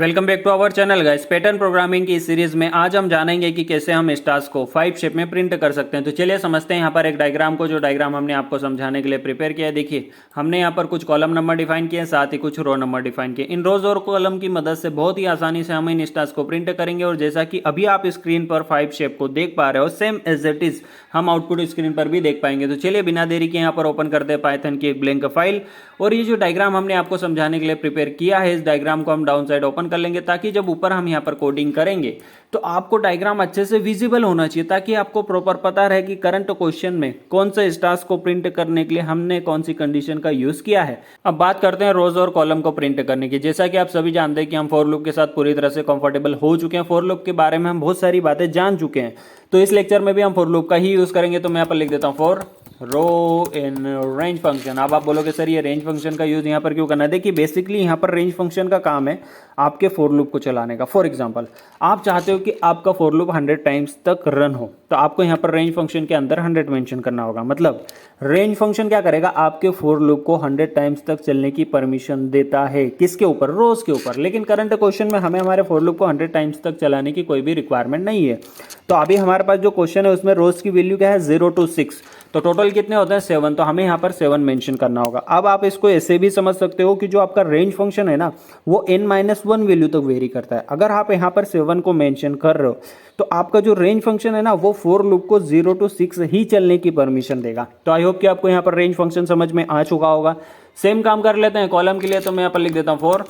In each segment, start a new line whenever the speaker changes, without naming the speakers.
Welcome back to our channel guys. Pattern programming की इस series में आज हम जानेंगे कि कैसे हम स्टार्स को 5 शेप में प्रिंट कर सकते हैं। तो चलिए समझते हैं यहाँ पर एक डायग्राम को, जो डायग्राम हमने आपको समझाने के लिए प्रिपेयर किया है। देखिए, हमने यहाँ पर कुछ कॉलम नंबर डिफाइन किए, साथ ही कुछ रो नंबर डिफाइन किए। इन रोज और कॉलम की मदद से बहुत ही आसानी से हम इन स्टार्स को प्रिंट करेंगे। और जैसा कि अभी आप स्क्रीन पर 5 शेप को देख पा रहे हो, सेम एज इट इज हम आउटपुट स्क्रीन पर भी देख पाएंगे। तो चलिए बिना देरी के यहाँ पर ओपन करते हैं पाइथन की एक ब्लैंक फाइल, और ये जो डायग्राम हमने आपको समझाने के लिए प्रिपेयर किया है, इस डायग्राम को हम डाउन साइड ओपन कर लेंगे, ताकि जब ऊपर हम यहाँ पर कोडिंग करेंगे तो आपको डायग्राम अच्छे से विजिबल होना चाहिए, ताकि आपको प्रॉपर पता रहे कि करंट क्वेश्चन में कौन से स्टार्स को प्रिंट करने के लिए हमने कौन सी कंडीशन का यूज किया है। अब बात करते हैं रोज और कॉलम को प्रिंट करने की। जैसा कि आप सभी जानते हैं कि हम फॉर लूप के साथ पूरी तरह से कंफर्टेबल हो चुके हैं। फॉर लूप के बारे में हम बहुत सारी बातें जान चुके हैं, तो इस लेक्चर में भी हम फॉर लूप का ही यूज करेंगे। तो मैं यहाँ पर लिख देता हूँ for row in range function. अब आप बोलोगे सर ये रेंज फंक्शन का यूज यहाँ पर क्यों करना है? देखिए, बेसिकली यहाँ पर रेंज फंक्शन का काम है आपके फॉर लूप को चलाने का। फॉर एग्जांपल, आप चाहते हो कि आपका फॉर लूप 100 टाइम्स तक रन हो, तो आपको यहाँ पर रेंज फंक्शन के अंदर 100 मेंशन करना होगा। मतलब रेंज फंक्शन क्या करेगा, आपके फॉर लूप को 100 टाइम्स तक चलने की परमिशन देता है। किसके ऊपर? रोज के ऊपर। लेकिन करंट क्वेश्चन में हमें हमारे फॉर लूप को 100 टाइम्स तक चलाने की कोई भी रिक्वायरमेंट नहीं है। तो अभी हमारे पास जो क्वेश्चन है उसमें रोज की वैल्यू क्या है? 0 to 6। तो टोटल कितने होते हैं? 7। तो हमें यहाँ पर 7 मेंशन करना होगा। अब आप इसको ऐसे भी समझ सकते हो कि जो आपका रेंज फंक्शन है ना, वो n-1 वैल्यू तक वेरी करता है। अगर आप यहाँ पर 7 को मेंशन कर रहे हो, तो आपका जो रेंज फंक्शन है ना, वो फॉर लूप को 0 to 6 ही चलने की परमिशन देगा। तो आई होप कि आपको यहाँ पर रेंज फंक्शन समझ में आ चुका होगा। सेम काम कर लेते हैं कॉलम के लिए। तो मैं यहाँ पर लिख देता हूँ for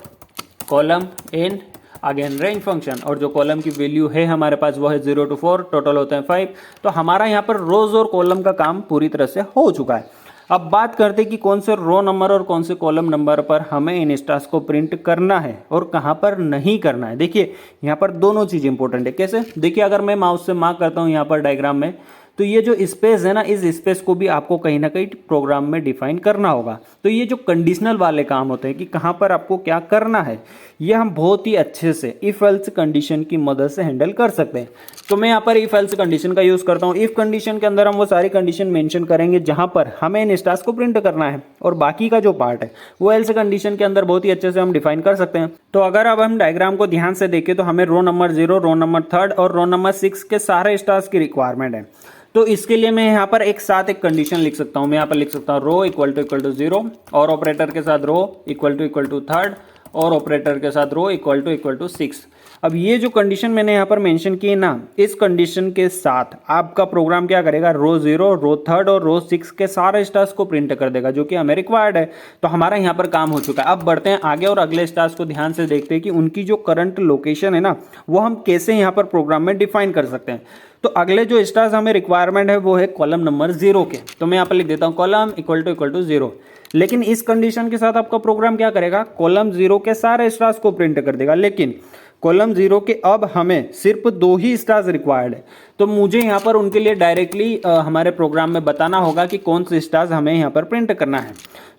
column in again range function, और जो कॉलम की वैल्यू है हमारे पास वो है 0 to 4, टोटल होते हैं 5। तो हमारा यहाँ पर रोज और कॉलम का काम पूरी तरह से हो चुका है। अब बात करते हैं कि कौन से रो नंबर और कौन से कॉलम नंबर पर हमें इन स्टार्स को प्रिंट करना है और कहाँ पर नहीं करना है। देखिए, यहाँ पर दोनों चीज इंपॉर्टेंट है। कैसे? देखिए, अगर मैं माउस से मार्क करता हूँ यहाँ पर डायग्राम में, तो ये जो स्पेस है ना, इस स्पेस को भी आपको कहीं ना कहीं प्रोग्राम में डिफाइन करना होगा। तो ये जो कंडीशनल वाले काम होते हैं कि कहाँ पर आपको क्या करना है, ये हम बहुत ही अच्छे से इफ एल्स कंडीशन की मदद से हैंडल कर सकते हैं। तो मैं यहाँ पर इफ एल्स कंडीशन का यूज करता हूँ। इफ कंडीशन के अंदर हम वो सारी कंडीशन मेंशन करेंगे जहां पर हमें इन स्टार्स को प्रिंट करना है, और बाकी का जो पार्ट है वो एल्स कंडीशन के अंदर बहुत ही अच्छे से हम डिफाइन कर सकते हैं। तो अगर अब हम डायग्राम को ध्यान से देखें, तो हमें रो नंबर 0, रो नंबर 3 और रो नंबर 6 के सारे स्टार्स की रिक्वायरमेंट है। तो इसके लिए मैं यहाँ पर एक साथ एक कंडीशन लिख सकता हूँ। मैं यहाँ पर लिख सकता हूँ रो इक्वल टू 0, और ऑपरेटर के साथ रो इक्वल टू 3, और ऑपरेटर के साथ रो इक्वल टू 6। अब ये जो कंडीशन मैंने यहाँ पर मेंशन की है ना, इस कंडीशन के साथ आपका प्रोग्राम क्या करेगा, रो 0, रो 3 और रो 6 के सारे स्टार्स को प्रिंट कर देगा, जो कि हमें रिक्वायर्ड है। तो हमारा यहाँ पर काम हो चुका है। अब बढ़ते हैं आगे और अगले स्टार्स को ध्यान से देखते हैं कि उनकी जो करंट लोकेशन है ना, वो हम कैसे यहाँ पर प्रोग्राम में डिफाइन कर सकते हैं। तो अगले जो स्टार्स हमें रिक्वायरमेंट है वो है कॉलम नंबर 0 के। तो मैं यहाँ पर लिख देता हूँ कॉलम इक्वल टू 0। लेकिन इस कंडीशन के साथ आपका प्रोग्राम क्या करेगा, कॉलम 0 के सारे स्टार्स को प्रिंट कर देगा। लेकिन कॉलम 0 के अब हमें सिर्फ 2 ही स्टार्स रिक्वायर्ड है। तो मुझे यहाँ पर उनके लिए डायरेक्टली हमारे प्रोग्राम में बताना होगा कि कौन से स्टार्स हमें यहाँ पर प्रिंट करना है।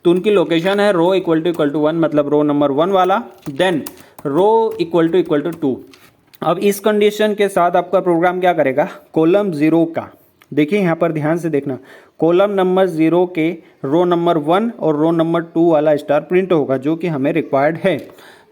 तो उनकी लोकेशन है रो इक्वल टू 1, मतलब रो नंबर 1 वाला, देन रो इक्वल टू 2। अब इस कंडीशन के साथ आपका प्रोग्राम क्या करेगा, कॉलम 0 का, देखिए यहाँ पर ध्यान से देखना, कॉलम नंबर 0 के रो नंबर 1 और रो नंबर 2 वाला स्टार प्रिंट होगा, जो कि हमें रिक्वायर्ड है।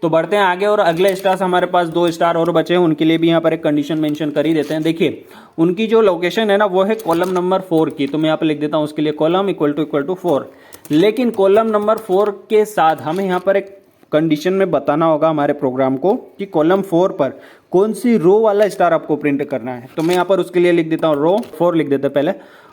तो बढ़ते हैं आगे, और अगले स्टार्स हमारे पास 2 स्टार और बचे हैं, उनके लिए भी यहाँ पर एक कंडीशन मेंशन कर ही देते हैं। देखिए, उनकी जो लोकेशन है ना, वो है कॉलम नंबर 4 की। तो मैं यहाँ पर लिख देता हूँ उसके लिए कॉलम इक्वल टू 4। लेकिन कॉलम नंबर 4 के साथ हमें यहाँ पर एक कंडीशन में बताना होगा हमारे प्रोग्राम को कि कॉलम 4 पर कौन सी रो वाला स्टार आपको प्रिंट करना है। तो मैं यहाँ पर उसके लिए लिख देता हूँ रो 4 लिख देते पहले,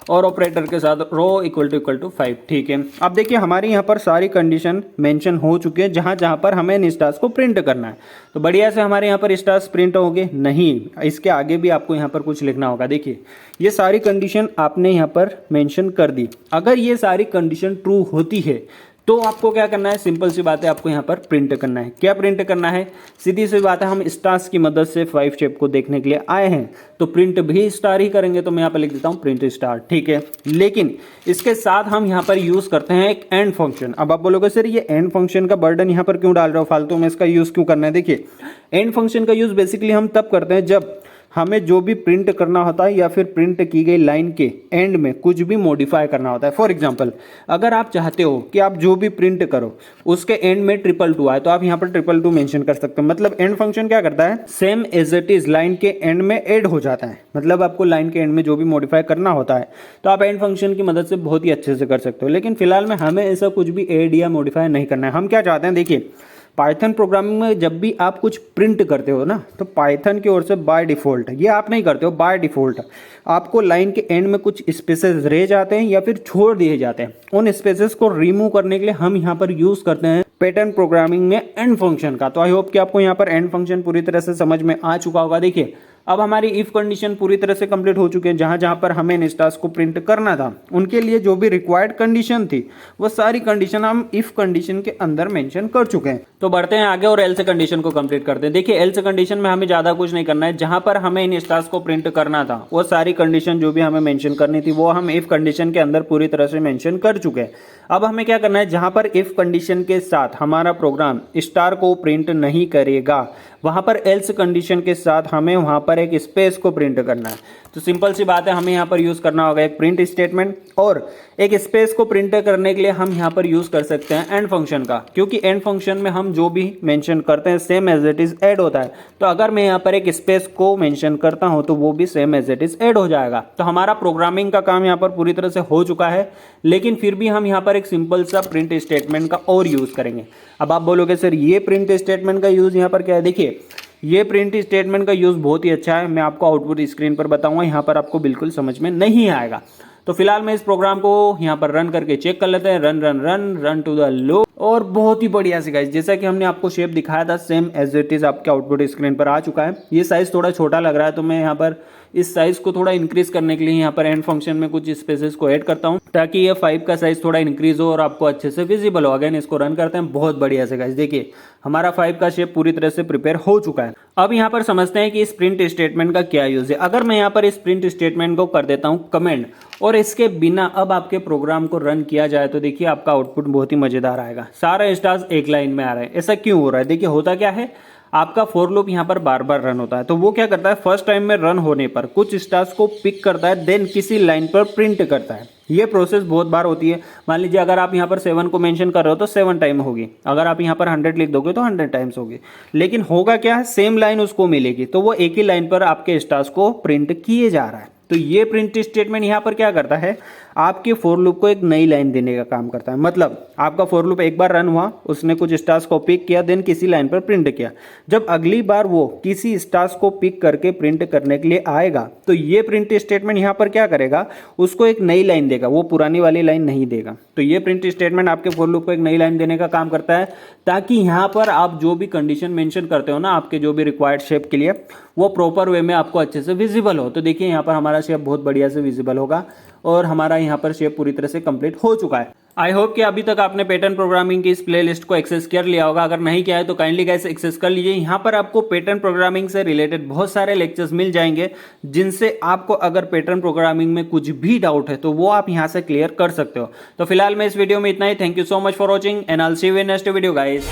और ऑपरेटर के साथ रो इक्वल टू 5। ठीक है, अब देखिए हमारी यहाँ पर सारी कंडीशन मेंशन हो चुकी है जहाँ जहाँ पर हमें इन स्टार्स को प्रिंट करना है। तो बढ़िया से हमारे यहाँ पर स्टार्स प्रिंट होंगे नहीं, इसके आगे भी आपको यहाँ पर कुछ लिखना होगा। देखिए, ये सारी कंडीशन आपने यहाँ पर मेंशन कर दी। अगर ये सारी कंडीशन ट्रू होती है तो आपको क्या करना है, सिंपल सी बात है, आपको यहाँ पर प्रिंट करना है। क्या प्रिंट करना है? सीधी सी बात है, हम स्टार्स की मदद से 5 शेप को देखने के लिए आए हैं, तो प्रिंट भी स्टार ही करेंगे। तो मैं यहाँ पर लिख देता हूँ प्रिंट स्टार। ठीक है, लेकिन इसके साथ हम यहाँ पर यूज करते हैं एक एंड फंक्शन। अब आप बोलोगे सर ये एंड फंक्शन का बर्डन यहाँ पर क्यों डाल रहे हो, फालतू में इसका यूज क्यों करना है? देखिए, एंड फंक्शन का यूज बेसिकली हम तब करते हैं जब हमें जो भी प्रिंट करना होता है या फिर प्रिंट की गई लाइन के एंड में कुछ भी मॉडिफाई करना होता है। फॉर एग्जांपल, अगर आप चाहते हो कि आप जो भी प्रिंट करो उसके एंड में 222 आए, तो आप यहाँ पर 222 मेंशन कर सकते हो। मतलब एंड फंक्शन क्या करता है, same as it is line के एंड में ऐड हो जाता है। मतलब आपको लाइन के एंड में जो भी मॉडिफाई करना होता है तो आप एंड फंक्शन की मदद से बहुत ही अच्छे से कर सकते हो। लेकिन फिलहाल में हमें ऐसा कुछ भी ऐड या मॉडिफाई नहीं करना है। हम क्या चाहते हैं, देखिए पाइथन प्रोग्रामिंग में जब भी आप कुछ प्रिंट करते हो ना, तो पाइथन की ओर से बाय डिफ़ॉल्ट, ये आप नहीं करते हो, बाय डिफ़ॉल्ट आपको लाइन के एंड में कुछ स्पेसेस रह जाते हैं या फिर छोड़ दिए जाते हैं। उन स्पेसेस को रिमूव करने के लिए हम यहाँ पर यूज़ करते हैं पैटर्न प्रोग्रामिंग में एंड फंक्शन का। तो आई होप कि आपको यहाँ पर एंड फंक्शन पूरी तरह से समझ में आ चुका होगा। देखिए अब हमारी इफ कंडीशन पूरी तरह से कंप्लीट हो चुके हैं। जहां जहां पर हमें इन स्टार्स को प्रिंट करना था उनके लिए जो भी रिक्वायर्ड कंडीशन थी वो सारी कंडीशन हम इफ कंडीशन के अंदर मेंशन कर चुके हैं। तो बढ़ते हैं आगे और एल्स कंडीशन को कंप्लीट करते हैं। देखिए एल्स कंडीशन में हमें ज्यादा कुछ नहीं करना है। जहां पर हमें इन स्टार्स को प्रिंट करना था वो सारी कंडीशन जो भी हमें मेंशन करनी थी वो हम इफ कंडीशन के अंदर पूरी तरह से मेंशन कर चुके हैं। अब हमें क्या करना है, जहां पर इफ कंडीशन के साथ हमारा प्रोग्राम स्टार को प्रिंट नहीं करेगा वहां पर एल्स कंडीशन के साथ हमें वहां पर एक स्पेस को प्रिंट करना है। तो सिंपल सी बात है, हमें यहाँ पर यूज करना होगा एक प्रिंट स्टेटमेंट, और एक स्पेस को प्रिंट करने के लिए हम यहाँ पर यूज कर सकते हैं एंड फंक्शन का, क्योंकि एंड फंक्शन में हम जो भी मेंशन करते हैं same as it is add होता है। तो अगर मैं यहाँ पर एक स्पेस को मेंशन करता हूँ तो वो भी same as it is add हो जाएगा। तो हमारा प्रोग्रामिंग का काम यहाँ पर पूरी तरह से हो चुका है, लेकिन फिर भी हम यहाँ पर एक सिंपल सा प्रिंट स्टेटमेंट का और यूज करेंगे। अब आप बोलोगे सर ये प्रिंट स्टेटमेंट का यूज यहाँ पर क्या है, देखिए ये प्रिंट स्टेटमेंट का यूज बहुत ही अच्छा है। मैं आपको आउटपुट स्क्रीन पर बताऊंगा, यहाँ पर आपको बिल्कुल समझ में नहीं आएगा। तो फिलहाल मैं इस प्रोग्राम को यहाँ पर रन करके चेक कर लेते हैं। Run run run run to the low, और बहुत ही बढ़िया से गाइस, जैसा कि हमने आपको शेप दिखाया था सेम एज इट इज आपके आउटपुट स्क्रीन पर आ चुका है। ये साइज थोड़ा छोटा लग रहा है, तो मैं यहाँ पर इस साइज को थोड़ा इंक्रीज करने के लिए यहाँ पर एंड फंक्शन में कुछ स्पेसेस को ऐड करता हूँ ताकि ये 5 का साइज थोड़ा इंक्रीज हो और आपको अच्छे से विजिबल हो। अगेन इसको रन करते हैं। बहुत बढ़िया से गाइस, देखिए हमारा 5 का शेप पूरी तरह से प्रिपेयर हो चुका है। अब यहाँ पर समझते हैं कि इस प्रिंट स्टेटमेंट का क्या यूज है। अगर मैं यहाँ पर इस प्रिंट स्टेटमेंट को कर देता हूँ कमेंट, और इसके बिना अब आपके प्रोग्राम को रन किया जाए तो देखिए आपका आउटपुट बहुत ही मजेदार आएगा। सारे स्टार्स एक लाइन में आ रहे हैं। ऐसा क्यों हो रहा है, देखिए होता क्या है, आपका फॉर लूप यहाँ पर बार बार रन होता है। तो वो क्या करता है, फर्स्ट टाइम में रन होने पर कुछ स्टार्स को पिक करता है, देन किसी लाइन पर प्रिंट करता है। ये प्रोसेस बहुत बार होती है। मान लीजिए अगर आप यहाँ पर 7 को मेंशन कर रहे हो तो 7 टाइम होगी, अगर आप यहाँ पर 100 लिख दोगे तो 100 टाइम्स होगी। लेकिन होगा क्या है, सेम लाइन उसको मिलेगी, तो वो एक ही लाइन पर आपके स्टार्स को प्रिंट किए जा रहा है। तो ये प्रिंट स्टेटमेंट यहाँ पर क्या करता है, आपके फॉर लूप को एक नई लाइन देने का काम करता है। मतलब आपका फॉर लूप एक बार रन हुआ, उसने कुछ स्टार्स को पिक किया, देन किसी लाइन पर प्रिंट किया। जब अगली बार वो किसी स्टार्स को पिक करके प्रिंट करने के लिए आएगा तो ये प्रिंट स्टेटमेंट यहाँ पर क्या करेगा, उसको एक नई लाइन देगा, वो पुरानी वाली लाइन नहीं देगा। तो ये प्रिंट स्टेटमेंट आपके फॉर लूप को एक नई लाइन देने का काम करता है, ताकि यहाँ पर आप जो भी कंडीशन मेंशन करते हो ना आपके जो भी रिक्वायर्ड शेप के लिए, वो प्रॉपर वे में आपको अच्छे से विजिबल हो। तो देखिए यहाँ पर हमारा शेप बहुत बढ़िया से विजिबल होगा और हमारा यहाँ पर शेप पूरी तरह से कंप्लीट हो चुका है। आई होप कि अभी तक आपने पैटर्न प्रोग्रामिंग की इस प्लेलिस्ट को एक्सेस कर लिया होगा। अगर नहीं किया है तो काइंडली गाइस एक्सेस कर लीजिए। यहाँ पर आपको पैटर्न प्रोग्रामिंग से रिलेटेड बहुत सारे लेक्चर्स मिल जाएंगे, जिनसे आपको अगर पैटर्न प्रोग्रामिंग में कुछ भी डाउट है तो वो आप यहाँ से क्लियर कर सकते हो। तो फिलहाल मैं इस वीडियो में इतना ही। Thank you so much for watching and I will see you in next video guys.